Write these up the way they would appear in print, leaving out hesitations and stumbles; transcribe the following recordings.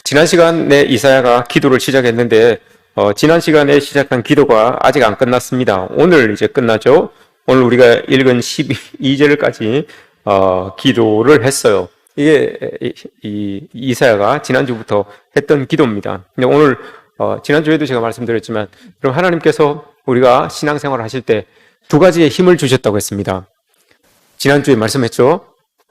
지난 시간에 이사야가 기도를 시작했는데 지난 시간에 시작한 기도가 아직 안 끝났습니다. 오늘 이제 끝나죠. 오늘 우리가 읽은 12절까지 기도를 했어요. 이게 이사야가 지난주부터 했던 기도입니다. 근데 오늘 지난주에도 제가 말씀드렸지만 그럼 하나님께서 우리가 신앙생활을 하실 때 두 가지의 힘을 주셨다고 했습니다. 지난주에 말씀했죠?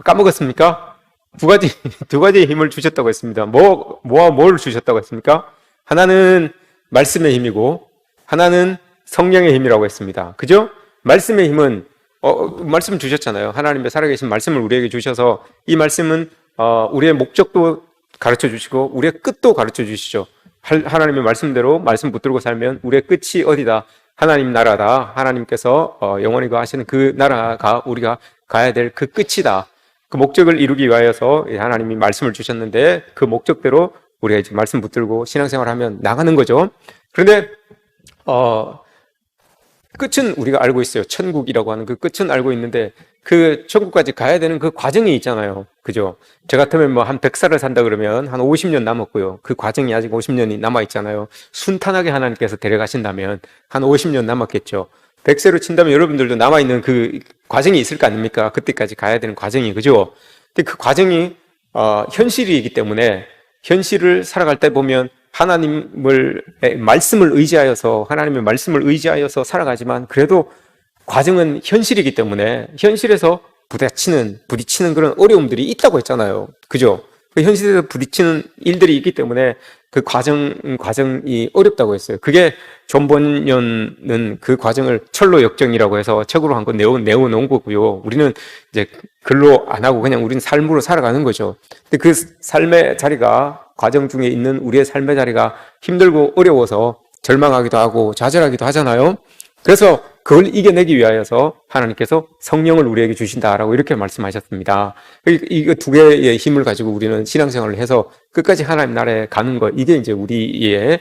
까먹었습니까? 두 가지의 힘을 주셨다고 했습니다. 뭐와 뭘 주셨다고 했습니까? 하나는 말씀의 힘이고, 하나는 성령의 힘이라고 했습니다. 그죠? 말씀의 힘은, 말씀 주셨잖아요. 하나님의 살아계신 말씀을 우리에게 주셔서, 이 말씀은, 우리의 목적도 가르쳐 주시고, 우리의 끝도 가르쳐 주시죠. 하나님의 말씀대로 말씀 붙들고 살면, 우리의 끝이 어디다? 하나님 나라다. 하나님께서, 영원히 거하시는 그 나라가 우리가 가야 될 그 끝이다. 그 목적을 이루기 위하여서 하나님이 말씀을 주셨는데 그 목적대로 우리가 이제 말씀 붙들고 신앙생활을 하면 나가는 거죠. 그런데 끝은 우리가 알고 있어요. 천국이라고 하는 그 끝은 알고 있는데 그 천국까지 가야 되는 그 과정이 있잖아요. 그죠? 저 같으면 뭐 한 100살을 산다 그러면 한 50년 남았고요. 그 과정이 아직 50년이 남아 있잖아요. 순탄하게 하나님께서 데려가신다면 한 50년 남았겠죠. 100세로 친다면 여러분들도 남아있는 그 과정이 있을 거 아닙니까? 그때까지 가야 되는 과정이, 그죠? 근데 그 과정이, 현실이기 때문에, 현실을 살아갈 때 보면 하나님의 말씀을 의지하여서 살아가지만 그래도 과정은 현실이기 때문에 현실에서 부딪히는 그런 어려움들이 있다고 했잖아요. 그죠? 그 현실에서 부딪히는 일들이 있기 때문에 그 과정이 어렵다고 했어요. 그게 존 번연은 그 과정을 철로 역정이라고 해서 책으로 한 건 내어놓은 거고요. 우리는 이제 글로 안 하고 그냥 우리는 삶으로 살아가는 거죠. 근데 그 삶의 자리가, 과정 중에 있는 우리의 삶의 자리가 힘들고 어려워서 절망하기도 하고 좌절하기도 하잖아요. 그래서 그걸 이겨내기 위하여서 하나님께서 성령을 우리에게 주신다라고 이렇게 말씀하셨습니다. 이거 두 개의 힘을 가지고 우리는 신앙생활을 해서 끝까지 하나님 나라에 가는 것, 이게 이제 우리의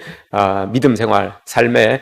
믿음 생활, 삶의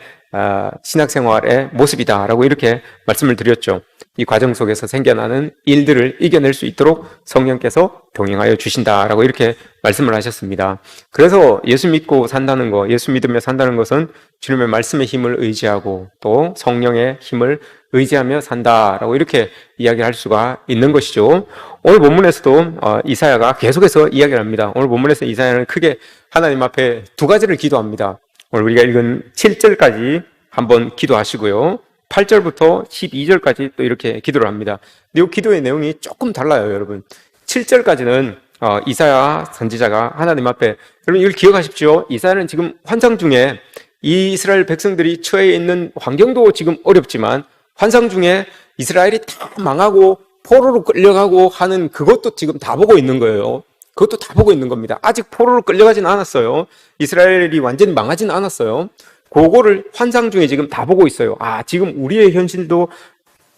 신학생활의 모습이다라고 이렇게 말씀을 드렸죠. 이 과정 속에서 생겨나는 일들을 이겨낼 수 있도록 성령께서 동행하여 주신다라고 이렇게 말씀을 하셨습니다. 그래서 예수 믿고 산다는 것, 예수 믿으며 산다는 것은 주님의 말씀의 힘을 의지하고 또 성령의 힘을 의지하며 산다라고 이렇게 이야기할 수가 있는 것이죠. 오늘 본문에서도 이사야가 계속해서 이야기를 합니다. 오늘 본문에서 이사야는 크게 하나님 앞에 두 가지를 기도합니다. 오늘 우리가 읽은 7절까지 한번 기도하시고요. 8절부터 12절까지 또 이렇게 기도를 합니다. 근데 이 기도의 내용이 조금 달라요, 여러분. 7절까지는 이사야 선지자가 하나님 앞에, 여러분 이걸 기억하십시오. 이사야는 지금 환상 중에 이스라엘 백성들이 처해 있는 환경도 지금 어렵지만 환상 중에 이스라엘이 다 망하고 포로로 끌려가고 하는 그것도 지금 다 보고 있는 거예요. 그것도 다 보고 있는 겁니다. 아직 포로로 끌려가진 않았어요. 이스라엘이 완전히 망하진 않았어요. 그거를 환상 중에 지금 다 보고 있어요. 지금 우리의 현실도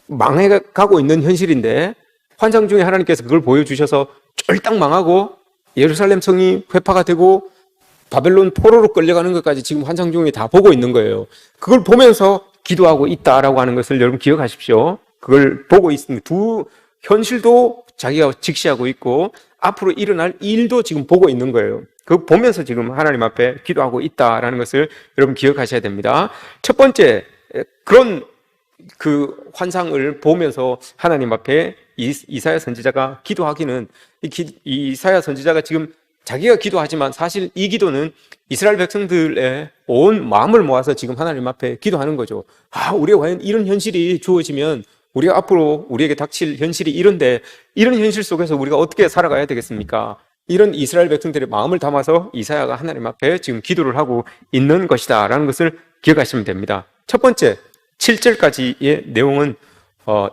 망해가고 있는 현실인데 환상 중에 하나님께서 그걸 보여주셔서 쫄딱 망하고 예루살렘 성이 회파가 되고 바벨론 포로로 끌려가는 것까지 지금 환상 중에 다 보고 있는 거예요. 그걸 보면서 기도하고 있다라고 하는 것을 여러분 기억하십시오. 그걸 보고 있습니다. 두 현실도 자기가 직시하고 있고 앞으로 일어날 일도 지금 보고 있는 거예요. 그거 보면서 지금 하나님 앞에 기도하고 있다라는 것을 여러분 기억하셔야 됩니다. 첫 번째, 그런 그 환상을 보면서 하나님 앞에 이사야 선지자가 기도하기는, 이사야 선지자가 지금 자기가 기도하지만 사실 이 기도는 이스라엘 백성들의 온 마음을 모아서 지금 하나님 앞에 기도하는 거죠. 우리가 과연 이런 현실이 주어지면 우리가 앞으로 우리에게 닥칠 현실이 이런데 이런 현실 속에서 우리가 어떻게 살아가야 되겠습니까? 이런 이스라엘 백성들의 마음을 담아서 이사야가 하나님 앞에 지금 기도를 하고 있는 것이다 라는 것을 기억하시면 됩니다. 첫 번째 7절까지의 내용은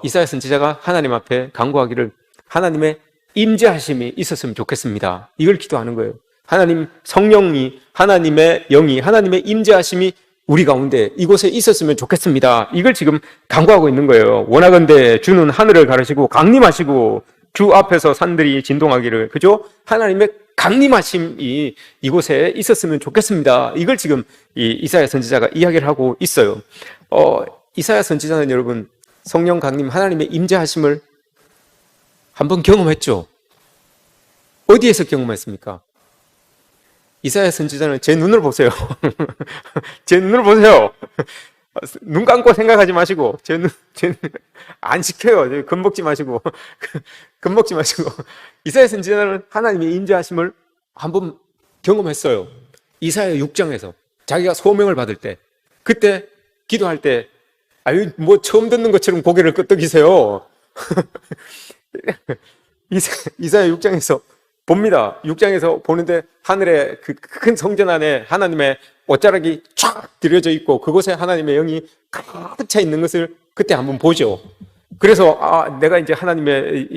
이사야 선지자가 하나님 앞에 간구하기를 하나님의 임재하심이 있었으면 좋겠습니다. 이걸 기도하는 거예요. 하나님 성령이, 하나님의 영이, 하나님의 임재하심이 우리 가운데 이곳에 있었으면 좋겠습니다. 이걸 지금 간구하고 있는 거예요. 원하건대 주는 하늘을 가르시고 강림하시고 주 앞에서 산들이 진동하기를, 그죠? 하나님의 강림하심이 이곳에 있었으면 좋겠습니다. 이걸 지금 이사야 선지자가 이야기를 하고 있어요. 이사야 선지자는 여러분 성령 강림, 하나님의 임재하심을 한번 경험했죠. 어디에서 경험했습니까? 이사야 선지자는 제 눈을 보세요. 제 눈을 보세요. 눈 감고 생각하지 마시고, 안 시켜요. 겁먹지 마시고, 겁먹지 마시고. 이사야 선지자는 하나님의 임재하심을 한번 경험했어요. 이사야 6장에서 자기가 소명을 받을 때, 그때 기도할 때, 아유, 뭐 처음 듣는 것처럼 고개를 끄덕이세요. 이사야 6장에서 봅니다. 6장에서 보는데 하늘에 그 큰 성전 안에 하나님의 옷자락이 쫙 들여져 있고 그곳에 하나님의 영이 가득 차 있는 것을 그때 한번 보죠. 그래서 내가 이제 하나님의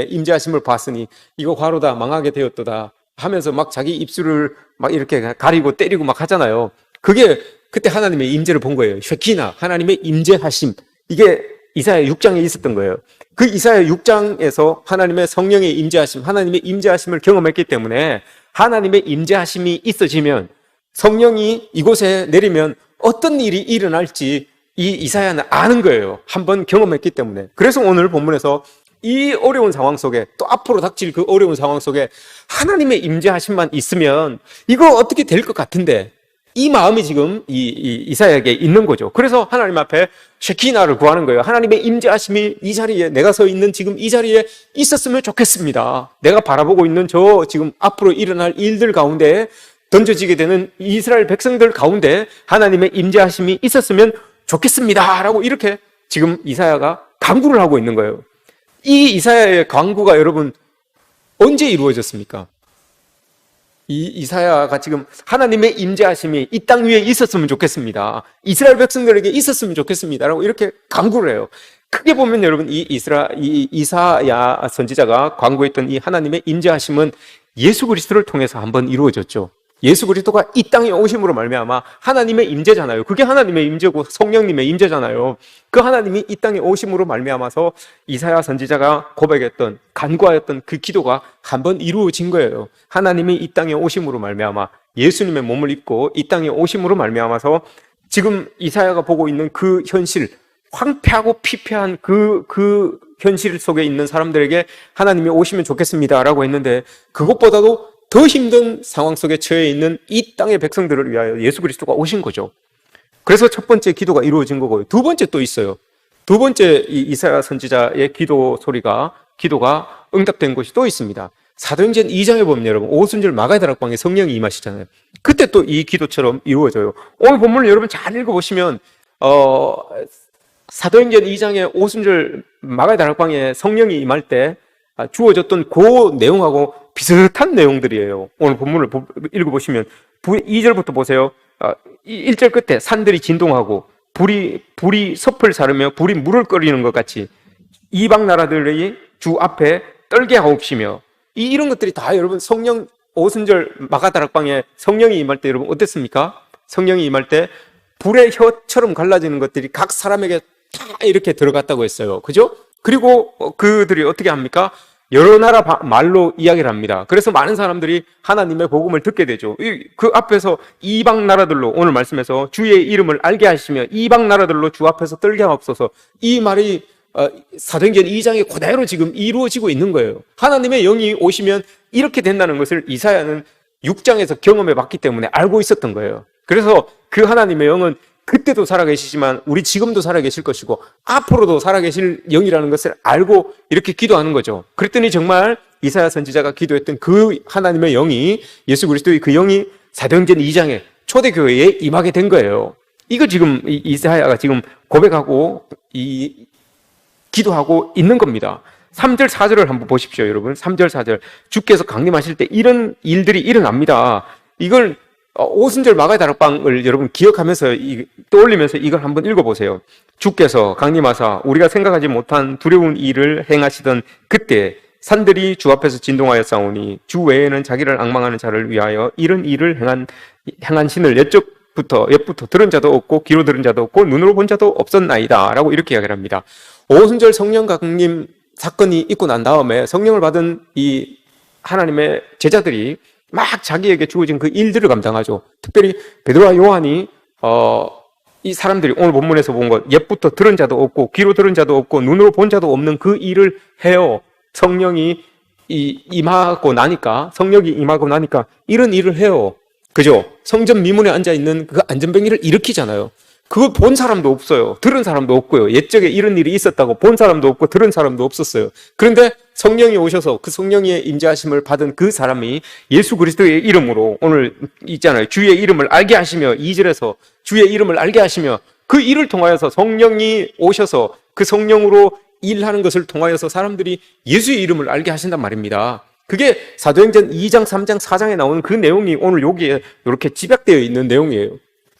임재하심을 봤으니 이거 과로다, 망하게 되었도다 하면서 막 자기 입술을 막 이렇게 가리고 때리고 막 하잖아요. 그게 그때 하나님의 임재를 본 거예요. 쉐키나, 하나님의 임재하심. 이게 이사야 6장에 있었던 거예요. 그 이사야 6장에서 하나님의 성령의 임재하심, 하나님의 임재하심을 경험했기 때문에 하나님의 임재하심이 있어지면 성령이 이곳에 내리면 어떤 일이 일어날지 이 이사야는 아는 거예요. 한번 경험했기 때문에. 그래서 오늘 본문에서 이 어려운 상황 속에, 또 앞으로 닥칠 그 어려운 상황 속에 하나님의 임재하심만 있으면 이거 어떻게 될 것 같은데, 이 마음이 지금 이사야에게 있는 거죠. 그래서 하나님 앞에 쉐키나를 구하는 거예요. 하나님의 임재하심이 이 자리에, 내가 서 있는 지금 이 자리에 있었으면 좋겠습니다. 내가 바라보고 있는 저 지금 앞으로 일어날 일들 가운데 던져지게 되는 이스라엘 백성들 가운데 하나님의 임재하심이 있었으면 좋겠습니다 라고 이렇게 지금 이사야가 간구를 하고 있는 거예요. 이 이사야의 간구가 여러분 언제 이루어졌습니까? 이 이사야가 지금 하나님의 임재하심이 이 땅 위에 있었으면 좋겠습니다. 이스라엘 백성들에게 있었으면 좋겠습니다 라고 이렇게 간구를 해요. 크게 보면 여러분 이사야 선지자가 간구했던 이 하나님의 임재하심은 예수 그리스도를 통해서 한번 이루어졌죠. 예수 그리스도가 이 땅에 오심으로 말미암아 하나님의 임재잖아요. 그게 하나님의 임재고 성령님의 임재잖아요. 그 하나님이 이 땅에 오심으로 말미암아서 이사야 선지자가 고백했던, 간구하였던 그 기도가 한번 이루어진 거예요. 하나님이 이 땅에 오심으로 말미암아 예수님의 몸을 입고 이 땅에 오심으로 말미암아서 지금 이사야가 보고 있는 그 현실, 황폐하고 피폐한 그 현실 속에 있는 사람들에게 하나님이 오시면 좋겠습니다라고 했는데, 그것보다도 더 힘든 상황 속에 처해 있는 이 땅의 백성들을 위하여 예수 그리스도가 오신 거죠. 그래서 첫 번째 기도가 이루어진 거고요. 두 번째 또 있어요. 두 번째 이사야 선지자의 기도가 응답된 것이 또 있습니다. 사도행전 2장에 보면 여러분 오순절 마가다락방에 성령이 임하시잖아요. 그때 또 이 기도처럼 이루어져요. 오늘 본문을 여러분 잘 읽어보시면 사도행전 2장에 오순절 마가다락방에 성령이 임할 때 주어졌던 그 내용하고 비슷한 내용들이에요. 오늘 본문을 읽어보시면 2절부터 보세요. 1절 끝에 산들이 진동하고 불이 섭을 사르며 불이 물을 끓이는 것 같이 이방 나라들의 주 앞에 떨게 하옵시며, 이런 것들이 다 여러분 성령 오순절 마가다락방에 성령이 임할 때 여러분 어땠습니까? 성령이 임할 때 불의 혀처럼 갈라지는 것들이 각 사람에게 다 이렇게 들어갔다고 했어요. 그죠? 그리고 그들이 어떻게 합니까? 여러 나라 말로 이야기를 합니다. 그래서 많은 사람들이 하나님의 복음을 듣게 되죠. 그 앞에서 이방 나라들로, 오늘 말씀에서 주의 이름을 알게 하시며 이방 나라들로 주 앞에서 떨게 하옵소서, 이 말이 사도행전 2장에 그대로 지금 이루어지고 있는 거예요. 하나님의 영이 오시면 이렇게 된다는 것을 이사야는 6장에서 경험해 봤기 때문에 알고 있었던 거예요. 그래서 그 하나님의 영은 그때도 살아계시지만 우리 지금도 살아계실 것이고 앞으로도 살아계실 영이라는 것을 알고 이렇게 기도하는 거죠. 그랬더니 정말 이사야 선지자가 기도했던 그 하나님의 영이, 예수 그리스도의 그 영이 사도행전 2장에 초대교회에 임하게 된 거예요. 이거 지금 이사야가 지금 고백하고 기도하고 있는 겁니다. 3절 4절을 한번 보십시오. 여러분 3절 4절 주께서 강림하실 때 이런 일들이 일어납니다. 이걸 오순절 마가다락방을 여러분 기억하면서 떠올리면서 이걸 한번 읽어보세요. 주께서 강림하사 우리가 생각하지 못한 두려운 일을 행하시던 그때 산들이 주 앞에서 진동하여 싸우니 주 외에는 자기를 앙망하는 자를 위하여 이런 일을 행한 신을 옆부터 들은 자도 없고 귀로 들은 자도 없고 눈으로 본 자도 없었나이다 라고 이렇게 이야기를 합니다. 오순절 성령 강림 사건이 있고 난 다음에 성령을 받은 이 하나님의 제자들이 막 자기에게 주어진 그 일들을 감당하죠. 특별히 베드로와 요한이 이 사람들이 오늘 본문에서 본 것, 옛부터 들은 자도 없고 귀로 들은 자도 없고 눈으로 본 자도 없는 그 일을 해요. 성령이 임하고 나니까, 성령이 임하고 나니까 이런 일을 해요. 그죠? 성전 미문에 앉아있는 그 안전뱅이를 일으키잖아요. 그걸 본 사람도 없어요. 들은 사람도 없고요. 옛적에 이런 일이 있었다고 본 사람도 없고 들은 사람도 없었어요. 그런데 성령이 오셔서 그 성령의 임재하심을 받은 그 사람이 예수 그리스도의 이름으로, 오늘 있잖아요, 주의 이름을 알게 하시며, 2절에서 주의 이름을 알게 하시며, 그 일을 통하여서 성령이 오셔서 그 성령으로 일하는 것을 통하여서 사람들이 예수의 이름을 알게 하신단 말입니다. 그게 사도행전 2장, 3장, 4장에 나오는 그 내용이 오늘 여기에 이렇게 집약되어 있는 내용이에요.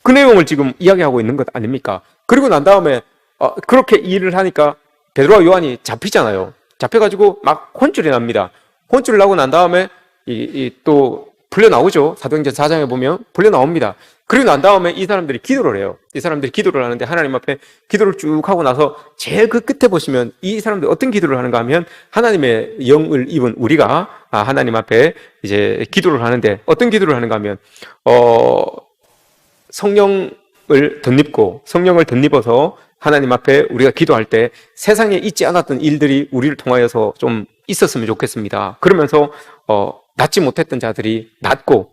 그 내용을 지금 이야기하고 있는 것 아닙니까? 그리고 난 다음에 그렇게 일을 하니까 베드로와 요한이 잡히잖아요. 잡혀가지고 막 혼쭐이 납니다. 혼쭐 나고 난 다음에 또 풀려 나오죠. 사도행전 4장에 보면 풀려 나옵니다. 그리고 난 다음에 이 사람들이 기도를 해요. 이 사람들이 기도를 하는데 하나님 앞에 기도를 쭉 하고 나서 제일 그 끝에 보시면 이 사람들이 어떤 기도를 하는가 하면, 하나님의 영을 입은 우리가 하나님 앞에 이제 기도를 하는데 어떤 기도를 하는가 하면 성령을 덧입어서 하나님 앞에 우리가 기도할 때 세상에 있지 않았던 일들이 우리를 통하여서 좀 있었으면 좋겠습니다. 그러면서 낫지 못했던 자들이 낫고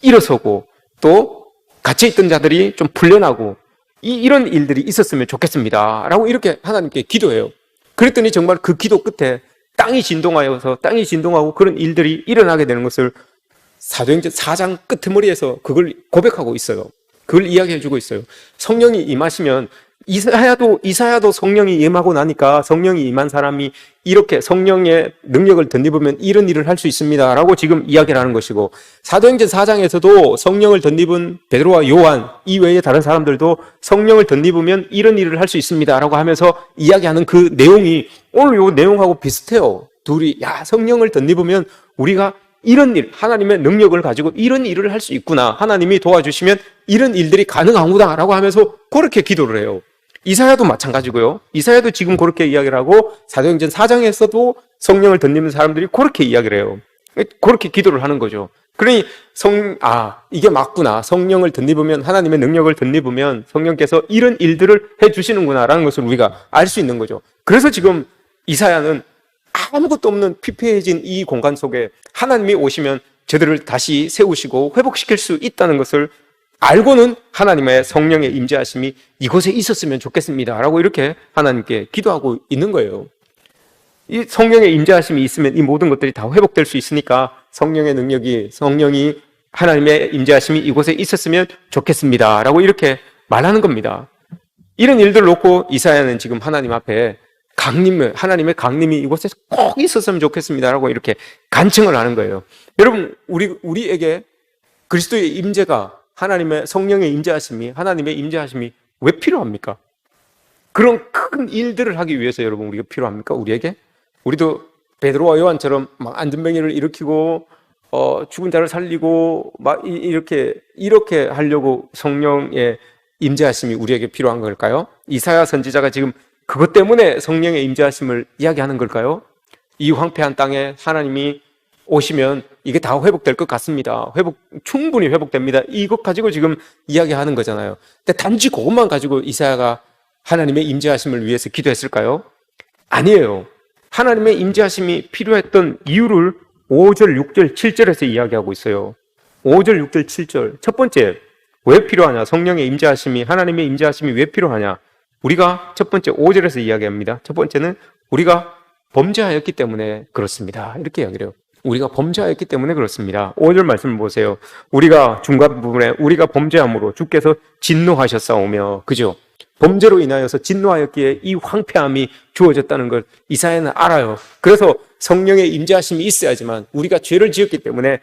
일어서고 또 갇혀 있던 자들이 좀 풀려나고 이런 일들이 있었으면 좋겠습니다 라고 이렇게 하나님께 기도해요. 그랬더니 정말 그 기도 끝에 땅이 진동하고 그런 일들이 일어나게 되는 것을 사도행전 4장 끄트머리에서 그걸 고백하고 있어요. 그걸 이야기해주고 있어요. 성령이 임하시면, 이사야도 성령이 임하고 나니까 성령이 임한 사람이 이렇게 성령의 능력을 덧입으면 이런 일을 할 수 있습니다 라고 지금 이야기를 하는 것이고, 사도행전 4장에서도 성령을 덧입은 베드로와 요한 이외의 다른 사람들도 성령을 덧입으면 이런 일을 할 수 있습니다 라고 하면서 이야기하는 그 내용이 오늘 요 내용하고 비슷해요. 둘이 성령을 덧입으면 우리가 이런 일, 하나님의 능력을 가지고 이런 일을 할 수 있구나, 하나님이 도와주시면 이런 일들이 가능하구나 라고 하면서 그렇게 기도를 해요. 이사야도 마찬가지고요. 이사야도 지금 그렇게 이야기를 하고, 사도행전 4장에서도 성령을 덧입는 사람들이 그렇게 이야기를 해요. 그렇게 기도를 하는 거죠. 그러니 이게 맞구나, 성령을 덧입으면, 하나님의 능력을 덧입으면 성령께서 이런 일들을 해주시는구나 라는 것을 우리가 알 수 있는 거죠. 그래서 지금 이사야는 아무것도 없는 피폐해진 이 공간 속에 하나님이 오시면 저들을 다시 세우시고 회복시킬 수 있다는 것을 알고는 하나님의 성령의 임재하심이 이곳에 있었으면 좋겠습니다 라고 이렇게 하나님께 기도하고 있는 거예요. 이 성령의 임재하심이 있으면 이 모든 것들이 다 회복될 수 있으니까 성령이 하나님의 임재하심이 이곳에 있었으면 좋겠습니다 라고 이렇게 말하는 겁니다. 이런 일들을 놓고 이사야는 지금 하나님 앞에 하나님의 강림이 이곳에 꼭 있었으면 좋겠습니다 라고 이렇게 간청을 하는 거예요. 여러분, 우리에게 그리스도의 임재가, 하나님의 성령의 임재하심이, 하나님의 임재하심이 왜 필요합니까? 그런 큰 일들을 하기 위해서 여러분 우리가 필요합니까? 우리도 베드로와 요한처럼 막 안전뱅이를 일으키고 죽은 자를 살리고 막 이렇게 하려고 성령의 임재하심이 우리에게 필요한 걸까요? 이사야 선지자가 지금 그것 때문에 성령의 임재하심을 이야기하는 걸까요? 이 황폐한 땅에 하나님이 오시면 이게 다 회복될 것 같습니다. 충분히 회복됩니다. 이것 가지고 지금 이야기하는 거잖아요. 근데 단지 그것만 가지고 이사야가 하나님의 임재하심을 위해서 기도했을까요? 아니에요. 하나님의 임재하심이 필요했던 이유를 5절, 6절, 7절에서 이야기하고 있어요. 5절, 6절, 7절. 첫 번째, 왜 필요하냐? 성령의 임재하심이, 하나님의 임재하심이 왜 필요하냐? 우리가 첫 번째 5절에서 이야기합니다. 첫 번째는 우리가 범죄하였기 때문에 그렇습니다. 이렇게 이야기를 해요. 우리가 범죄하였기 때문에 그렇습니다. 5절 말씀을 보세요. 우리가 중간 부분에 우리가 범죄함으로 주께서 진노하셨사오며, 그죠? 범죄로 인하여서 진노하였기에 이 황폐함이 주어졌다는 걸 이사야는 알아요. 그래서 성령의 임재하심이 있어야지만, 우리가 죄를 지었기 때문에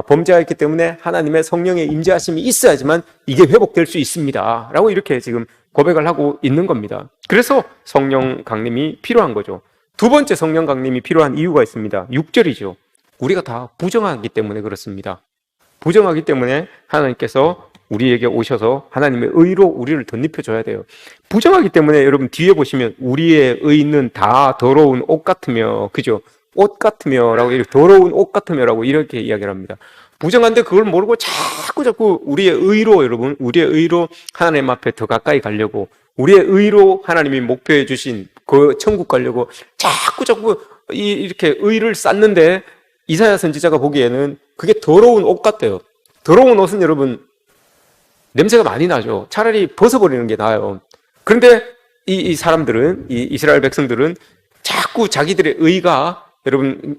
범죄하였기 때문에 하나님의 성령의 임재하심이 있어야지만 이게 회복될 수 있습니다 라고 이렇게 지금 고백을 하고 있는 겁니다. 그래서 성령 강림이 필요한 거죠. 두 번째 성령 강림이 필요한 이유가 있습니다. 6절이죠. 우리가 다 부정하기 때문에 그렇습니다. 부정하기 때문에 하나님께서 우리에게 오셔서 하나님의 의로 우리를 덧입혀줘야 돼요. 부정하기 때문에 여러분 뒤에 보시면 우리의 의는 다 더러운 옷 같으며, 그죠? 옷 같으며 라고, 이렇게 더러운 옷 같으며 라고 이렇게 이야기를 합니다. 부정한데 그걸 모르고 자꾸 우리의 의로 하나님 앞에 더 가까이 가려고, 우리의 의로 하나님이 목표해 주신 그 천국 가려고 자꾸 이렇게 의를 쌓는데 이사야 선지자가 보기에는 그게 더러운 옷 같대요. 더러운 옷은 여러분 냄새가 많이 나죠. 차라리 벗어버리는 게 나아요. 그런데 이 사람들은, 이 이스라엘 백성들은 자꾸 자기들의 의가 여러분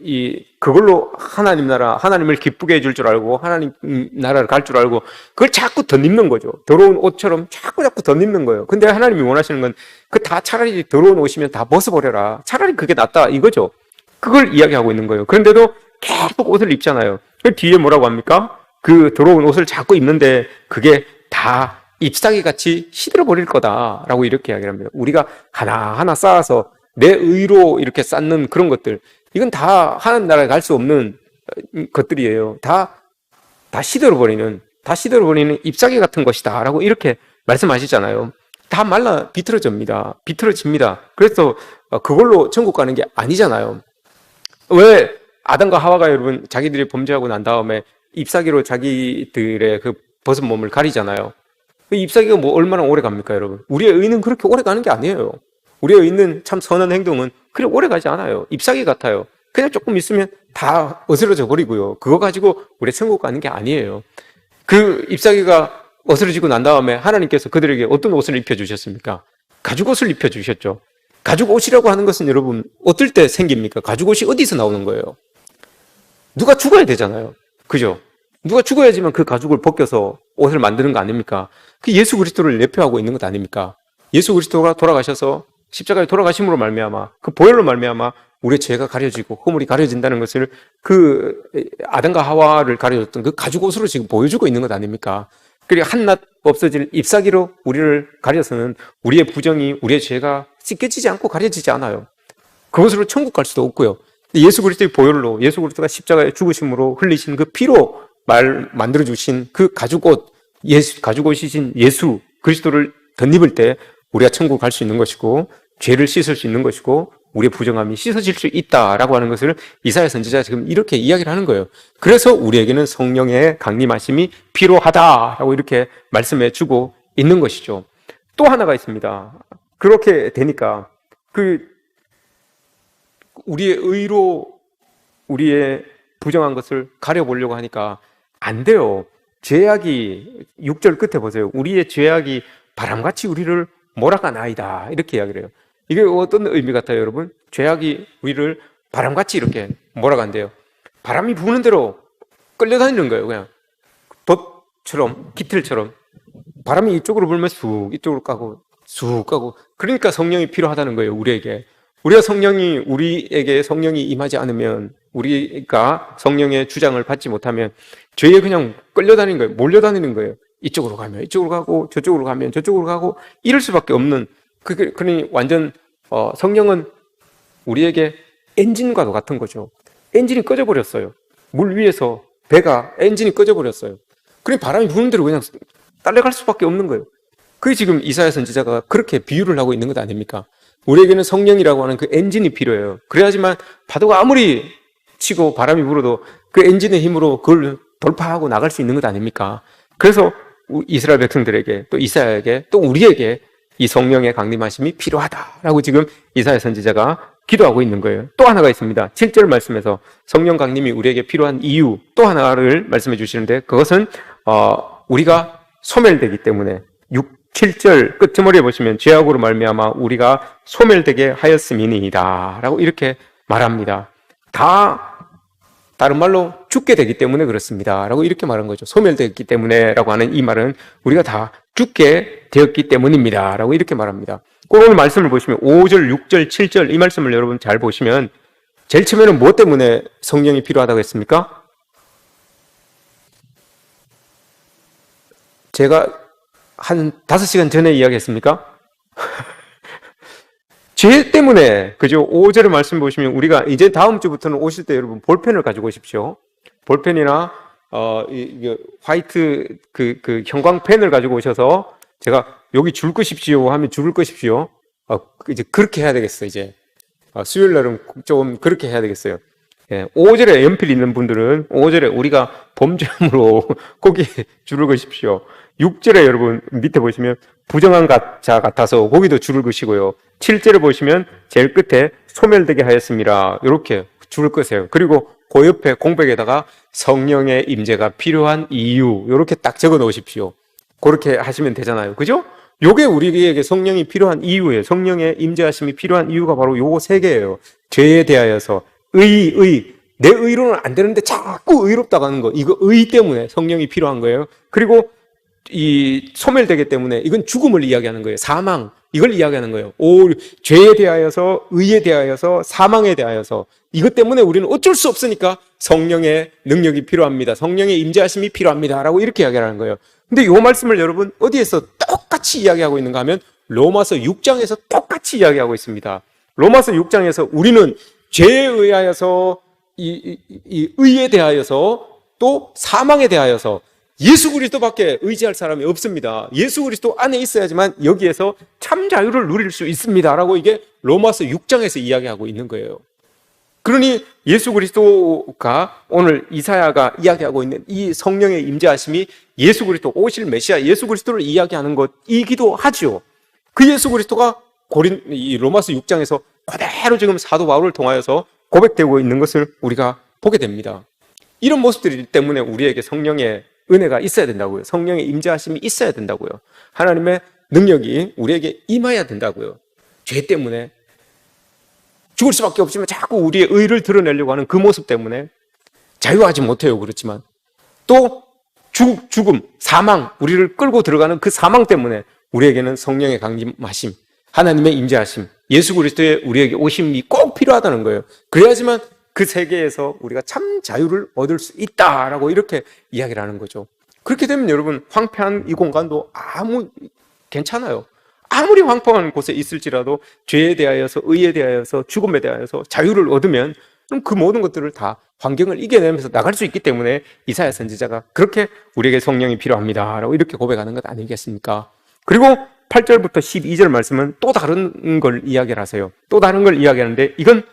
그걸로 하나님 나라, 하나님을 기쁘게 해줄 줄 알고 하나님 나라를 갈 줄 알고 그걸 자꾸 덧입는 거죠. 더러운 옷처럼 자꾸 덧입는 거예요. 근데 하나님이 원하시는 건 그 다 차라리 더러운 옷이면 다 벗어버려라. 차라리 그게 낫다 이거죠. 그걸 이야기하고 있는 거예요. 그런데도 계속 옷을 입잖아요. 그 뒤에 뭐라고 합니까? 그 더러운 옷을 자꾸 입는데 그게 다 잎사귀 같이 시들어 버릴 거다라고 이렇게 이야기를 합니다. 우리가 하나하나 쌓아서 내 의로 이렇게 쌓는 그런 것들, 이건 다 하나님 나라에 갈 수 없는 것들이에요. 다 시들어 버리는 잎사귀 같은 것이다라고 이렇게 말씀하시잖아요. 다 말라 비틀어집니다. 그래서 그걸로 천국 가는 게 아니잖아요. 왜 아담과 하와가 여러분 자기들이 범죄하고 난 다음에 잎사귀로 자기들의 그 벗은 몸을 가리잖아요. 그 잎사귀가 뭐 얼마나 오래 갑니까, 여러분? 우리의 의는 그렇게 오래 가는 게 아니에요. 우리의 의는 참 선한 행동은 그렇게 오래 가지 않아요. 잎사귀 같아요. 그냥 조금 있으면 다 어스러져 버리고요. 그거 가지고 우리 천국 가는 게 아니에요. 그 잎사귀가 어스러지고 난 다음에 하나님께서 그들에게 어떤 옷을 입혀주셨습니까? 가죽옷을 입혀주셨죠. 가죽옷이라고 하는 것은 여러분 어떨 때 생깁니까? 가죽옷이 어디서 나오는 거예요? 누가 죽어야 되잖아요. 그죠? 누가 죽어야지만 그 가죽을 벗겨서 옷을 만드는 거 아닙니까? 그 예수 그리스도를 예표하고 있는 것 아닙니까? 예수 그리스도가 돌아가셔서 십자가에 돌아가심으로 말미암아 그 보혈로 말미암아 우리의 죄가 가려지고 허물이 가려진다는 것을 그 아담과 하와를 가려줬던 그 가죽옷으로 지금 보여주고 있는 것 아닙니까? 그리고 한낱 없어질 잎사귀로 우리를 가려서는 우리의 부정이, 우리의 죄가 씻겨지지 않고 가려지지 않아요. 그것으로 천국 갈 수도 없고요. 예수 그리스도의 보혈로, 예수 그리스도가 십자가에 죽으심으로 흘리신 그 피로 만들어주신 그 가죽옷, 가죽옷이신 예수 그리스도를 덧입을 때 우리가 천국 갈 수 있는 것이고 죄를 씻을 수 있는 것이고 우리의 부정함이 씻어질 수 있다라고 하는 것을 이사야 선지자가 지금 이렇게 이야기를 하는 거예요. 그래서 우리에게는 성령의 강림하심이 필요하다라고 이렇게 말씀해 주고 있는 것이죠. 또 하나가 있습니다. 그렇게 되니까 우리의 의로 우리의 부정한 것을 가려보려고 하니까 안 돼요. 죄악이 6절 끝에 보세요. 우리의 죄악이 바람같이 우리를 몰아가나이다 이렇게 이야기를 해요. 이게 어떤 의미 같아요, 여러분? 죄악이 우리를 바람같이 이렇게 몰아간대요. 바람이 부는 대로 끌려다니는 거예요. 그냥 덫처럼, 깃털처럼 바람이 이쪽으로 불면 쑥 이쪽으로 까고 쑥 까고. 그러니까 성령이 필요하다는 거예요, 우리에게. 우리에게 성령이 임하지 않으면, 우리가 성령의 주장을 받지 못하면 죄에 그냥 끌려다니는 거예요. 몰려다니는 거예요. 이쪽으로 가면 이쪽으로 가고 저쪽으로 가면 저쪽으로 가고 이럴 수밖에 없는, 그러니 완전 성령은 우리에게 엔진과도 같은 거죠. 엔진이 꺼져버렸어요. 물 위에서 배가 엔진이 꺼져버렸어요. 그러니 바람이 부는 대로 그냥 딸려갈 수밖에 없는 거예요. 그게 지금 이사야 선지자가 그렇게 비유를 하고 있는 것 아닙니까? 우리에게는 성령이라고 하는 그 엔진이 필요해요. 그래야지만 파도가 아무리 치고 바람이 불어도 그 엔진의 힘으로 그걸 돌파하고 나갈 수 있는 것 아닙니까? 그래서 이스라엘 백성들에게, 또 이사야에게, 또 우리에게 이 성령의 강림하심이 필요하다라고 지금 이사야 선지자가 기도하고 있는 거예요. 또 하나가 있습니다. 7절 말씀에서 성령 강림이 우리에게 필요한 이유 또 하나를 말씀해 주시는데, 그것은 우리가 소멸되기 때문에 7절 끝머리에 보시면 죄악으로 말미암아 우리가 소멸되게 하였음이니이다 라고 이렇게 말합니다. 다른 말로 죽게 되기 때문에 그렇습니다 라고 이렇게 말한 거죠. 소멸되었기 때문에 라고 하는 이 말은 우리가 다 죽게 되었기 때문입니다 라고 이렇게 말합니다. 꼭 오늘 말씀을 보시면 5절, 6절, 7절 이 말씀을 여러분 잘 보시면 제일 처음에는 무엇 때문에 성령이 필요하다고 했습니까? 제가 한 5시간 전에 이야기했습니까? 죄 때문에, 그죠? 5절의 말씀 보시면 우리가 이제 다음 주부터는 오실 때 여러분 볼펜을 가지고 오십시오. 볼펜이나 화이트 그 형광펜을 가지고 오셔서 제가 여기 줄 것입시오 하면 줄을 것입시오. 이제 그렇게 해야 되겠어요. 이제 수요일 날은 좀 그렇게 해야 되겠어요. 예, 5절에 연필 있는 분들은 5절에 우리가 범죄함으로 거기 줄을 것입시오. 6절에 여러분 밑에 보시면 부정한 자 같아서 거기도 줄을 그시고요. 7절을 보시면 제일 끝에 소멸되게 하였습니다. 이렇게 줄을 끄세요. 그리고 그 옆에 공백에다가 성령의 임재가 필요한 이유 이렇게 딱 적어 놓으십시오. 그렇게 하시면 되잖아요. 그죠? 요게 우리에게 성령이 필요한 이유예요. 성령의 임재하심이 필요한 이유가 바로 요거 세 개예요. 죄에 대하여서 내 의로는 안 되는데 자꾸 의롭다고 하는 거, 이거 의 때문에 성령이 필요한 거예요. 그리고 이 소멸되기 때문에 이건 죽음을 이야기하는 거예요. 사망, 이걸 이야기하는 거예요. 죄에 대하여서, 의에 대하여서, 사망에 대하여서 이것 때문에 우리는 어쩔 수 없으니까 성령의 능력이 필요합니다. 성령의 임재하심이 필요합니다. 라고 이렇게 이야기하는 거예요. 근데 이 말씀을 여러분 어디에서 똑같이 이야기하고 있는가 하면 로마서 6장에서 똑같이 이야기하고 있습니다. 로마서 6장에서 우리는 죄에 의하여서 이 의에 대하여서 또 사망에 대하여서 예수 그리스도밖에 의지할 사람이 없습니다. 예수 그리스도 안에 있어야지만 여기에서 참 자유를 누릴 수 있습니다. 라고 이게 로마서 6장에서 이야기하고 있는 거예요. 그러니 예수 그리스도가 오늘 이사야가 이야기하고 있는 이 성령의 임재하심이 예수 그리스도 오실 메시아 예수 그리스도를 이야기하는 것이기도 하죠. 그 예수 그리스도가 이 로마서 6장에서 그대로 지금 사도 바울을 통하여서 고백되고 있는 것을 우리가 보게 됩니다. 이런 모습들 때문에 우리에게 성령의 은혜가 있어야 된다고요. 성령의 임재하심이 있어야 된다고요. 하나님의 능력이 우리에게 임해야 된다고요. 죄 때문에 죽을 수밖에 없지만 자꾸 우리의 의를 드러내려고 하는 그 모습 때문에 자유하지 못해요. 그렇지만 또 죽음, 사망, 우리를 끌고 들어가는 그 사망 때문에 우리에게는 성령의 강림하심, 하나님의 임재하심, 예수 그리스도의 우리에게 오심이 꼭 필요하다는 거예요. 그래야지만 그 세계에서 우리가 참 자유를 얻을 수 있다라고 이렇게 이야기를 하는 거죠. 그렇게 되면 여러분 황폐한 이 공간도 괜찮아요. 아무리 황폐한 곳에 있을지라도 죄에 대하여서, 의에 대하여서, 죽음에 대하여서 자유를 얻으면 그럼 그 모든 것들을 다 환경을 이겨내면서 나갈 수 있기 때문에 이사야 선지자가 그렇게 우리에게 성령이 필요합니다 라고 이렇게 고백하는 것 아니겠습니까? 그리고 8절부터 12절 말씀은 또 다른 걸 이야기를 하세요. 또 다른 걸 이야기하는데 이건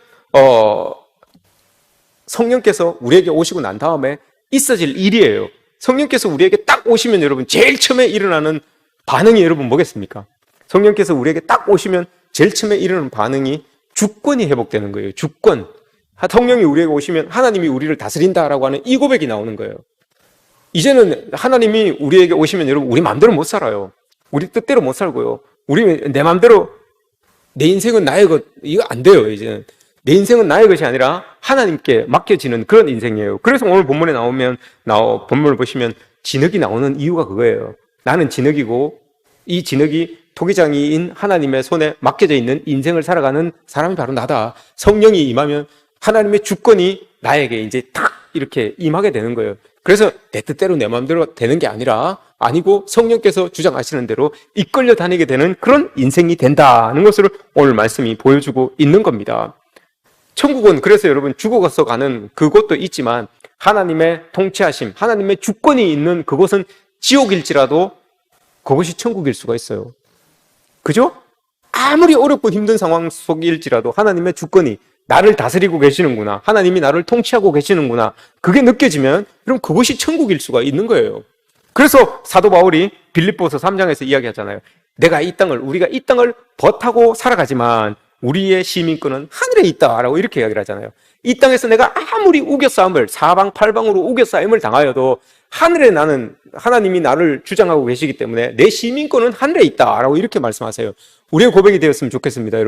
성령께서 우리에게 오시고 난 다음에 있어질 일이에요. 성령께서 우리에게 딱 오시면 여러분 제일 처음에 일어나는 반응이 여러분 뭐겠습니까? 성령께서 우리에게 딱 오시면 제일 처음에 일어나는 반응이 주권이 회복되는 거예요. 주권. 성령이 우리에게 오시면 하나님이 우리를 다스린다라고 하는 이 고백이 나오는 거예요. 이제는 하나님이 우리에게 오시면 여러분 우리 마음대로 못 살아요. 우리 뜻대로 못 살고요. 내 마음대로 내 인생은 나의 것, 이거 안 돼요. 이제는 내 인생은 나의 것이 아니라 하나님께 맡겨지는 그런 인생이에요. 그래서 오늘 본문에 본문을 보시면 진흙이 나오는 이유가 그거예요. 나는 진흙이고 이 진흙이 토기장이인 하나님의 손에 맡겨져 있는 인생을 살아가는 사람이 바로 나다. 성령이 임하면 하나님의 주권이 나에게 이제 탁 이렇게 임하게 되는 거예요. 그래서 내 뜻대로 내 마음대로 되는 게 아니고 성령께서 주장하시는 대로 이끌려 다니게 되는 그런 인생이 된다는 것을 오늘 말씀이 보여주고 있는 겁니다. 천국은 그래서 여러분 죽어서 가는 그곳도 있지만 하나님의 통치하심, 하나님의 주권이 있는 그곳은 지옥일지라도 그것이 천국일 수가 있어요. 그죠? 아무리 어렵고 힘든 상황 속일지라도 하나님의 주권이 나를 다스리고 계시는구나, 하나님이 나를 통치하고 계시는구나, 그게 느껴지면 그럼 그것이 천국일 수가 있는 거예요. 그래서 사도 바울이 빌립보서 3장에서 이야기하잖아요. 우리가 이 땅을 버타고 살아가지만 우리의 시민권은 하늘에 있다라고 이렇게 이야기를 하잖아요. 이 땅에서 내가 아무리 우겨싸움을 사방팔방으로 우겨싸임을 당하여도 하늘에 하나님이 나를 주장하고 계시기 때문에 내 시민권은 하늘에 있다라고 이렇게 말씀하세요. 우리의 고백이 되었으면 좋겠습니다.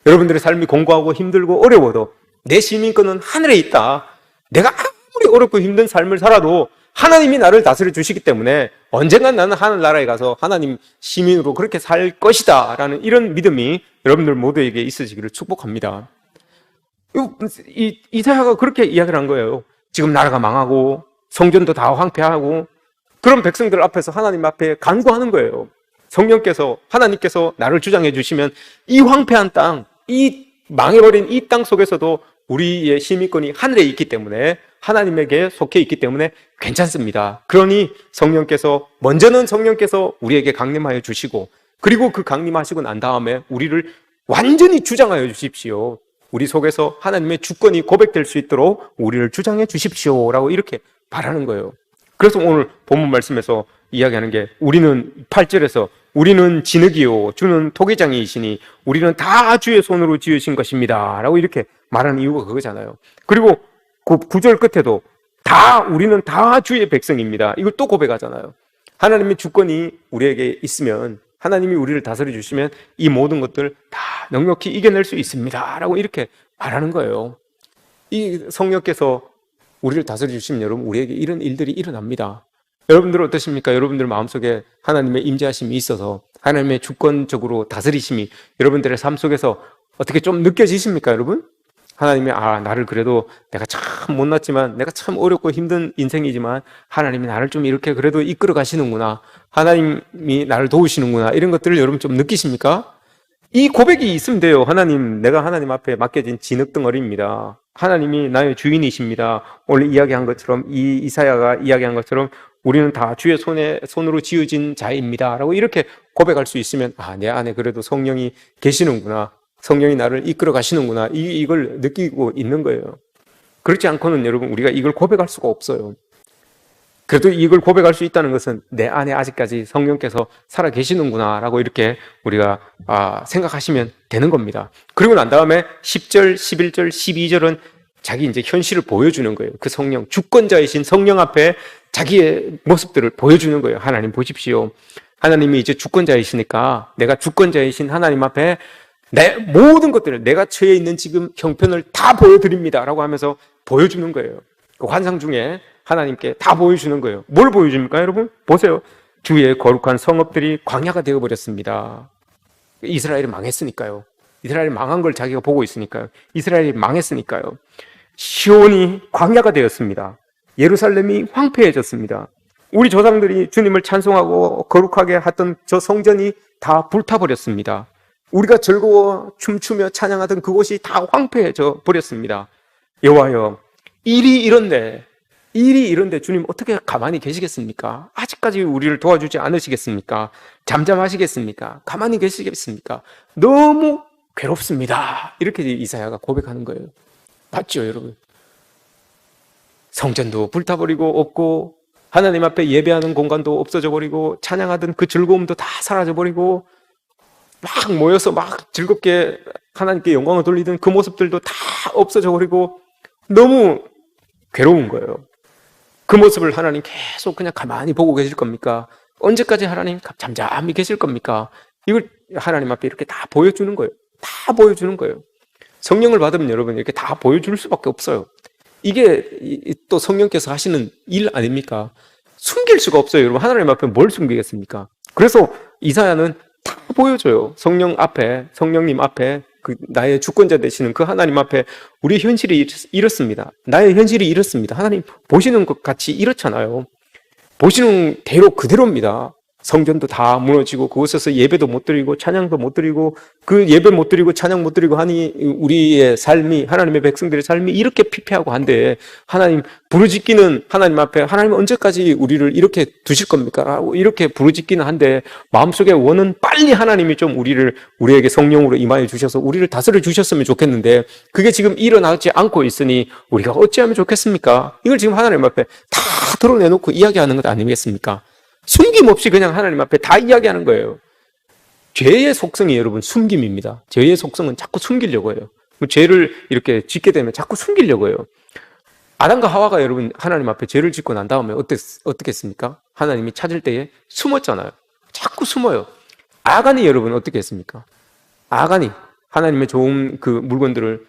여러분들의 삶이 공고하고 힘들고 어려워도 내 시민권은 하늘에 있다. 내가 아무리 어렵고 힘든 삶을 살아도 하나님이 나를 다스려 주시기 때문에 언젠간 나는 하늘나라에 가서 하나님 시민으로 그렇게 살 것이다 라는 이런 믿음이 여러분들 모두에게 있으시기를 축복합니다. 이사야가 그렇게 이야기를 한 거예요. 지금 나라가 망하고 성전도 다 황폐하고 그런 백성들 앞에서 하나님 앞에 간구하는 거예요. 하나님께서 나를 주장해 주시면 이 황폐한 땅, 이 망해버린 이 땅 속에서도 우리의 시민권이 하늘에 있기 때문에 하나님에게 속해 있기 때문에 괜찮습니다. 그러니 먼저는 성령께서 우리에게 강림하여 주시고 그리고 그 강림하시고 난 다음에 우리를 완전히 주장하여 주십시오. 우리 속에서 하나님의 주권이 고백될 수 있도록 우리를 주장해 주십시오 라고 이렇게 바라는 거예요. 그래서 오늘 본문 말씀에서 이야기하는 게 우리는 8절에서 우리는 진흙이요 주는 토기장이시니 우리는 다 주의 손으로 지으신 것입니다 라고 이렇게 말하는 이유가 그거잖아요. 그리고 그 9절 끝에도 우리는 다 주의 백성입니다. 이걸 또 고백하잖아요. 하나님의 주권이 우리에게 있으면, 하나님이 우리를 다스려 주시면 이 모든 것들 다 넉넉히 이겨낼 수 있습니다 라고 이렇게 말하는 거예요. 이 성령께서 우리를 다스려 주시면 여러분, 우리에게 이런 일들이 일어납니다. 여러분들 어떠십니까? 여러분들 마음속에 하나님의 임재하심이 있어서 하나님의 주권적으로 다스리심이 여러분들의 삶 속에서 어떻게 좀 느껴지십니까, 여러분? 하나님이 나를 그래도 내가 참 못났지만, 내가 참 어렵고 힘든 인생이지만 하나님이 나를 좀 이렇게 그래도 이끌어 가시는구나, 하나님이 나를 도우시는구나, 이런 것들을 여러분 좀 느끼십니까? 이 고백이 있으면 돼요. 하나님, 내가 하나님 앞에 맡겨진 진흙덩어리입니다. 하나님이 나의 주인이십니다. 오늘 이야기한 것처럼, 이사야가 이야기한 것처럼 우리는 다 주의 손으로 지어진 자입니다 라고 이렇게 고백할 수 있으면, 내 안에 그래도 성령이 계시는구나, 성령이 나를 이끌어 가시는구나, 이걸 느끼고 있는 거예요. 그렇지 않고는 여러분, 우리가 이걸 고백할 수가 없어요. 그래도 이걸 고백할 수 있다는 것은 내 안에 아직까지 성령께서 살아 계시는구나 라고 이렇게 우리가 생각하시면 되는 겁니다. 그리고 난 다음에 10절, 11절, 12절은 자기 이제 현실을 보여주는 거예요. 그 성령, 주권자이신 성령 앞에 자기의 모습들을 보여주는 거예요. 하나님 보십시오. 하나님이 이제 주권자이시니까 내가 주권자이신 하나님 앞에 내 모든 것들을, 내가 처해 있는 지금 형편을 다 보여드립니다 라고 하면서 보여주는 거예요. 그 환상 중에 하나님께 다 보여주는 거예요. 뭘 보여줍니까, 여러분? 보세요. 주의 거룩한 성읍들이 광야가 되어버렸습니다. 이스라엘이 망했으니까요. 이스라엘이 망한 걸 자기가 보고 있으니까요. 이스라엘이 망했으니까요. 시온이 광야가 되었습니다. 예루살렘이 황폐해졌습니다. 우리 조상들이 주님을 찬송하고 거룩하게 했던 저 성전이 다 불타버렸습니다. 우리가 즐거워 춤추며 찬양하던 그곳이 다 황폐해져 버렸습니다. 여호와여, 일이 이런데 주님 어떻게 가만히 계시겠습니까? 아직까지 우리를 도와주지 않으시겠습니까? 잠잠하시겠습니까? 가만히 계시겠습니까? 너무 괴롭습니다. 이렇게 이사야가 고백하는 거예요. 맞죠, 여러분? 성전도 불타버리고 없고, 하나님 앞에 예배하는 공간도 없어져 버리고, 찬양하던 그 즐거움도 다 사라져 버리고, 막 모여서 막 즐겁게 하나님께 영광을 돌리던 그 모습들도 다 없어져 버리고 너무 괴로운 거예요. 그 모습을 하나님 계속 그냥 가만히 보고 계실 겁니까? 언제까지 하나님 잠잠히 계실 겁니까? 이걸 하나님 앞에 이렇게 다 보여주는 거예요. 다 보여주는 거예요. 성령을 받으면 여러분 이렇게 다 보여줄 수밖에 없어요. 이게 또 성령께서 하시는 일 아닙니까? 숨길 수가 없어요. 여러분, 하나님 앞에 뭘 숨기겠습니까? 그래서 이사야는 다 보여줘요. 성령 앞에, 성령님 앞에, 그 나의 주권자 되시는 그 하나님 앞에 우리 현실이 이렇습니다. 나의 현실이 이렇습니다. 하나님 보시는 것 같이 이렇잖아요. 보시는 대로 그대로입니다. 성전도 다 무너지고 그곳에서 예배도 못 드리고 찬양도 못 드리고 그 예배 못 드리고 찬양 못 드리고 하니 우리의 삶이, 하나님의 백성들의 삶이 이렇게 피폐하고 한데 하나님 부르짖기는 하나님 앞에 하나님 언제까지 우리를 이렇게 두실 겁니까? 라고 이렇게 부르짖기는 한데 마음속에 원은 빨리 하나님이 좀 우리에게 성령으로 임하여 주셔서 우리를 다스려 주셨으면 좋겠는데 그게 지금 일어나지 않고 있으니 우리가 어찌하면 좋겠습니까? 이걸 지금 하나님 앞에 다 드러내놓고 이야기하는 것 아니겠습니까? 숨김없이 그냥 하나님 앞에 다 이야기하는 거예요. 죄의 속성이 여러분 숨김입니다. 죄의 속성은 자꾸 숨기려고 해요. 죄를 이렇게 짓게 되면 자꾸 숨기려고 해요. 아담과 하와가 여러분 하나님 앞에 죄를 짓고 난 다음에 어떻게 했습니까? 하나님이 찾을 때에 숨었잖아요. 자꾸 숨어요. 아간이 여러분 어떻게 했습니까? 아간이 하나님의 좋은 그 물건들을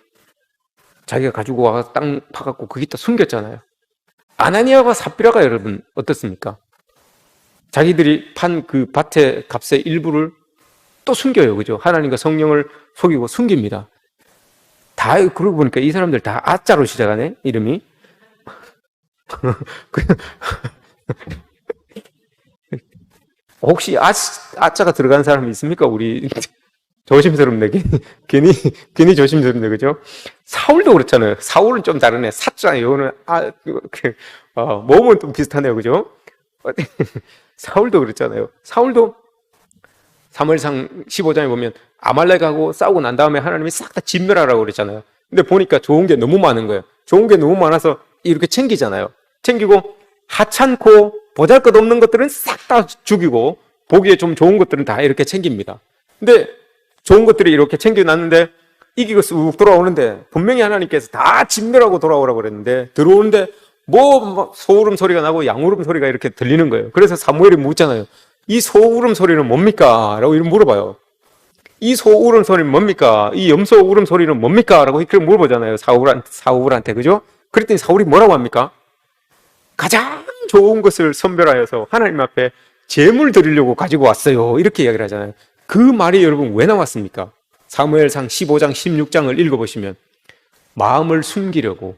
자기가 가지고 와서 땅 파갖고 거기다 숨겼잖아요. 아나니아와 삽비라가 여러분 어떻습니까? 자기들이 판 그 밭의 값의 일부를 또 숨겨요. 그죠? 하나님과 성령을 속이고 숨깁니다. 다, 그러고 보니까 이 사람들 다 아자로 시작하네, 이름이. 혹시 아자가 들어간 사람이 있습니까? 우리 조심스럽네. 괜히 조심스럽네. 그죠? 사울도 그렇잖아요. 사울은 좀 다르네. 사자, 이거는, 몸은 좀 비슷하네요. 그죠? 사울도 그랬잖아요. 사울도 사무엘상 15장에 보면 아말렉하고 싸우고 난 다음에 하나님이 싹 다 진멸하라고 그랬잖아요. 근데 보니까 좋은 게 너무 많은 거예요. 좋은 게 너무 많아서 이렇게 챙기잖아요. 챙기고 하찮고 보잘것없는 것들은 싹 다 죽이고 보기에 좀 좋은 것들은 다 이렇게 챙깁니다. 근데 좋은 것들이 이렇게 챙겨놨는데 이기고 쑥 돌아오는데 분명히 하나님께서 다 진멸하고 돌아오라고 그랬는데 들어오는데 뭐 소울음 소리가 나고 양울음 소리가 이렇게 들리는 거예요. 그래서 사무엘이 묻잖아요. 이 소울음 소리는 뭡니까? 라고 이렇게 물어봐요. 이 소울음 소리는 뭡니까? 이 염소 울음 소리는 뭡니까? 라고 이렇게 물어보잖아요. 사울한테 그죠? 그랬더니 사울이 뭐라고 합니까? 가장 좋은 것을 선별하여서 하나님 앞에 제물 드리려고 가지고 왔어요. 이렇게 이야기를 하잖아요. 그 말이 여러분 왜 나왔습니까? 사무엘상 15장 16장을 읽어보시면 마음을 숨기려고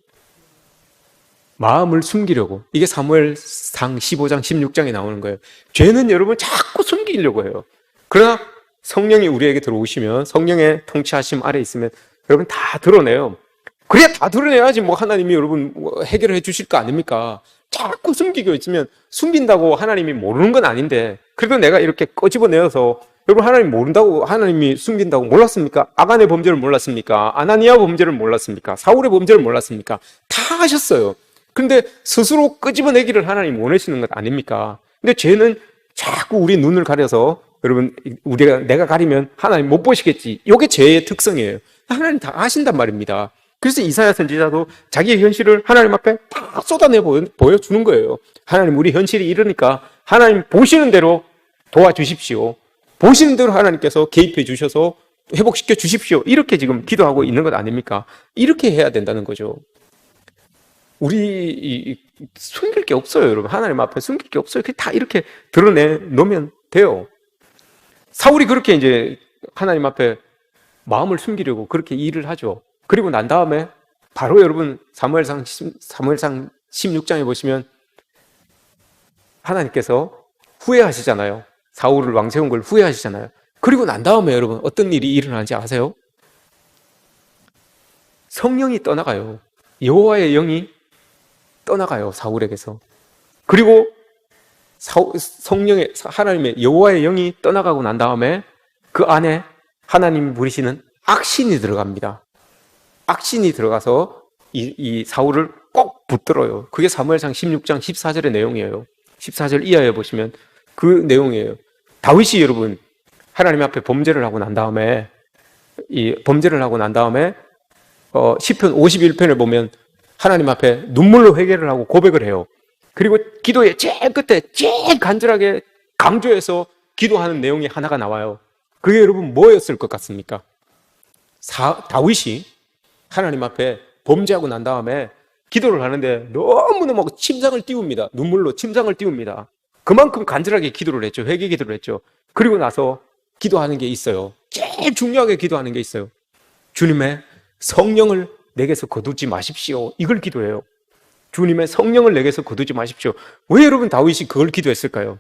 이게 사무엘상 15장 16장에 나오는 거예요. 죄는 여러분 자꾸 숨기려고 해요. 그러나 성령이 우리에게 들어오시면 성령의 통치하심 아래 있으면 여러분 다 드러내요. 그래야 다 드러내야지 뭐 하나님이 여러분 해결해 주실 거 아닙니까? 자꾸 숨기고 있으면 숨긴다고 하나님이 모르는 건 아닌데 그래도 내가 이렇게 꺼집어내어서 여러분 하나님 모른다고 하나님이 숨긴다고 몰랐습니까? 아간의 범죄를 몰랐습니까? 아나니아 범죄를 몰랐습니까? 사울의 범죄를 몰랐습니까? 다 하셨어요. 근데 스스로 끄집어내기를 하나님 원하시는 것 아닙니까? 근데 죄는 자꾸 우리 눈을 가려서 여러분 내가 가리면 하나님 못 보시겠지. 이게 죄의 특성이에요. 하나님 다 아신단 말입니다. 그래서 이사야 선지자도 자기의 현실을 하나님 앞에 다 쏟아내 보여주는 거예요. 하나님 우리 현실이 이러니까 하나님 보시는 대로 도와주십시오. 보시는 대로 하나님께서 개입해 주셔서 회복시켜 주십시오. 이렇게 지금 기도하고 있는 것 아닙니까? 이렇게 해야 된다는 거죠. 우리 숨길 게 없어요, 여러분. 하나님 앞에 숨길 게 없어요. 다 이렇게 드러내 놓으면 돼요. 사울이 그렇게 이제 하나님 앞에 마음을 숨기려고 그렇게 일을 하죠. 그리고 난 다음에 바로 여러분 사무엘상 16장에 보시면 하나님께서 후회하시잖아요. 사울을 왕 세운 걸 후회하시잖아요. 그리고 난 다음에 여러분 어떤 일이 일어나는지 아세요? 성령이 떠나가요. 여호와의 영이 떠나가요. 사울에게서. 그리고 성령의 하나님의 여호와의 영이 떠나가고 난 다음에 그 안에 하나님이 부리시는 악신이 들어갑니다. 악신이 들어가서 이 사울을 꼭 붙들어요. 그게 사무엘상 16장 14절의 내용이에요. 14절 이하에 보시면 그 내용이에요. 다윗이 여러분 하나님 앞에 범죄를 하고 난 다음에 시편 51편을 보면 하나님 앞에 눈물로 회개를 하고 고백을 해요. 그리고 기도의 제일 끝에 제일 간절하게 강조해서 기도하는 내용이 하나가 나와요. 그게 여러분 뭐였을 것 같습니까? 다윗이 하나님 앞에 범죄하고 난 다음에 기도를 하는데 너무너무 침상을 띄웁니다. 눈물로 침상을 띄웁니다. 그만큼 간절하게 기도를 했죠. 회개 기도를 했죠. 그리고 나서 기도하는 게 있어요. 제일 중요하게 기도하는 게 있어요. 주님의 성령을 내게서 거두지 마십시오. 이걸 기도해요. 주님의 성령을 내게서 거두지 마십시오. 왜 여러분 다윗이 그걸 기도했을까요?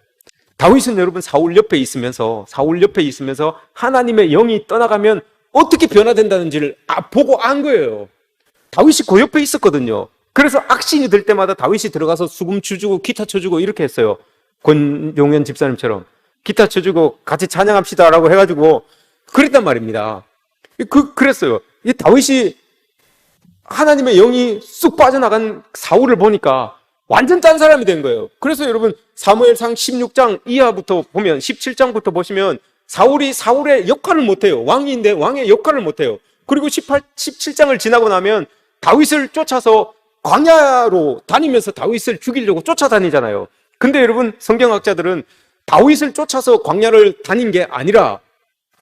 다윗은 여러분 사울 옆에 있으면서 하나님의 영이 떠나가면 어떻게 변화된다는지를 보고 안 거예요. 다윗이 그 옆에 있었거든요. 그래서 악신이 들 때마다 다윗이 들어가서 수금 쳐주고 기타 쳐주고 이렇게 했어요. 권용현 집사님처럼 기타 쳐주고 같이 찬양합시다라고 해가지고 그랬단 말입니다. 그랬어요. 이 다윗이 하나님의 영이 쑥 빠져나간 사울을 보니까 완전 딴 사람이 된 거예요. 그래서 여러분 사무엘상 16장 이하부터 보면 17장부터 보시면 사울이 사울의 역할을 못해요. 왕인데 왕의 역할을 못해요. 그리고 17장을 지나고 나면 다윗을 쫓아서 광야로 다니면서 다윗을 죽이려고 쫓아다니잖아요. 근데 여러분 성경학자들은 다윗을 쫓아서 광야를 다닌 게 아니라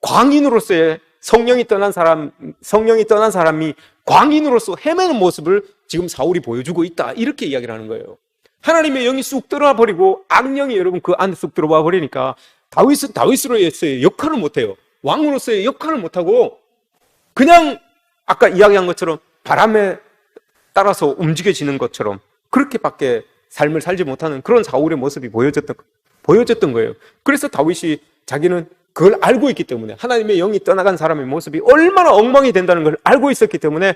광인으로서의 성령이 떠난 사람이 광인으로서 헤매는 모습을 지금 사울이 보여주고 있다. 이렇게 이야기를 하는 거예요. 하나님의 영이 쑥 들어와 버리고 악령이 여러분 그 안에 쑥 들어와 버리니까 다윗은 다윗으로서의 역할을 못해요. 왕으로서의 역할을 못하고 그냥 아까 이야기한 것처럼 바람에 따라서 움직여지는 것처럼 그렇게밖에 삶을 살지 못하는 그런 사울의 모습이 보여졌던 거예요. 그래서 다윗이 자기는 그걸 알고 있기 때문에 하나님의 영이 떠나간 사람의 모습이 얼마나 엉망이 된다는 걸 알고 있었기 때문에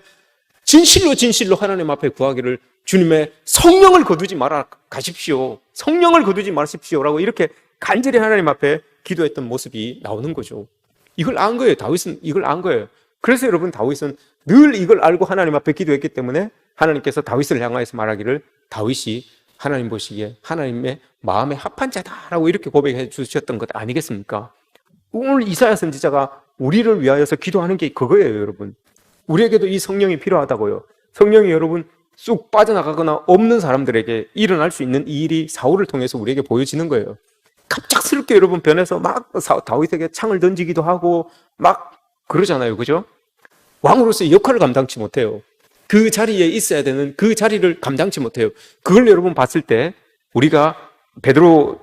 진실로 하나님 앞에 구하기를 주님의 성령을 거두지 말아 가십시오. 성령을 거두지 마십시오라고 이렇게 간절히 하나님 앞에 기도했던 모습이 나오는 거죠. 이걸 안 거예요. 다윗은 이걸 안 거예요. 그래서 여러분 다윗은 늘 이걸 알고 하나님 앞에 기도했기 때문에 하나님께서 다윗을 향하여서 말하기를 다윗이 하나님 보시기에 하나님의 마음에 합한 자다라고 이렇게 고백해 주셨던 것 아니겠습니까? 오늘 이사야 선지자가 우리를 위하여서 기도하는 게 그거예요, 여러분. 우리에게도 이 성령이 필요하다고요. 성령이 여러분 쑥 빠져나가거나 없는 사람들에게 일어날 수 있는 이 일이 사울을 통해서 우리에게 보여지는 거예요. 갑작스럽게 여러분 변해서 막 다윗에게 창을 던지기도 하고 막 그러잖아요, 그죠? 왕으로서의 역할을 감당치 못해요. 그 자리에 있어야 되는 그 자리를 감당치 못해요. 그걸 여러분 봤을 때 우리가 베드로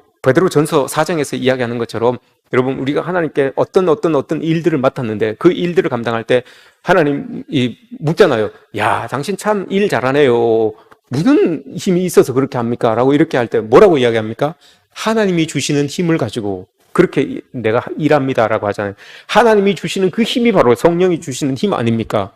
전서 4장에서 이야기하는 것처럼 여러분 우리가 하나님께 어떤 일들을 맡았는데 그 일들을 감당할 때 하나님이 묻잖아요. 야, 당신 참 일 잘하네요. 무슨 힘이 있어서 그렇게 합니까? 라고 이렇게 할 때 뭐라고 이야기합니까? 하나님이 주시는 힘을 가지고 그렇게 내가 일합니다 라고 하잖아요. 하나님이 주시는 그 힘이 바로 성령이 주시는 힘 아닙니까?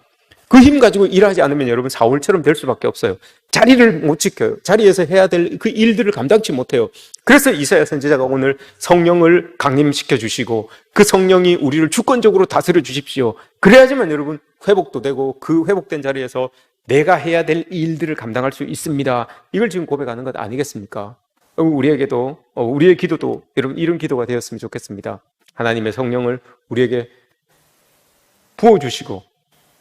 그 힘 가지고 일하지 않으면 여러분 사울처럼 될 수밖에 없어요. 자리를 못 지켜요. 자리에서 해야 될 그 일들을 감당치 못해요. 그래서 이사야 선지자가 오늘 성령을 강림시켜 주시고 그 성령이 우리를 주권적으로 다스려 주십시오. 그래야지만 여러분 회복도 되고 그 회복된 자리에서 내가 해야 될 일들을 감당할 수 있습니다. 이걸 지금 고백하는 것 아니겠습니까? 우리에게도 우리의 기도도 여러분 이런 기도가 되었으면 좋겠습니다. 하나님의 성령을 우리에게 부어주시고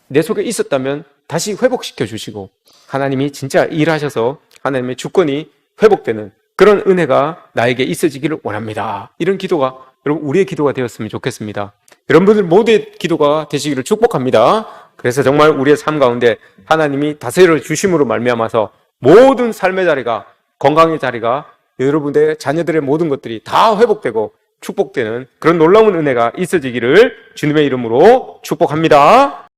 내 속에 있었다면 다시 회복시켜 주시고 하나님이 진짜 일하셔서 하나님의 주권이 회복되는 그런 은혜가 나에게 있어지기를 원합니다. 이런 기도가 여러분 우리의 기도가 되었으면 좋겠습니다. 여러분들 모두의 기도가 되시기를 축복합니다. 그래서 정말 우리의 삶 가운데 하나님이 다스려 주심으로 말미암아서 모든 삶의 자리가 건강의 자리가 여러분의 자녀들의 모든 것들이 다 회복되고 축복되는 그런 놀라운 은혜가 있어지기를 주님의 이름으로 축복합니다.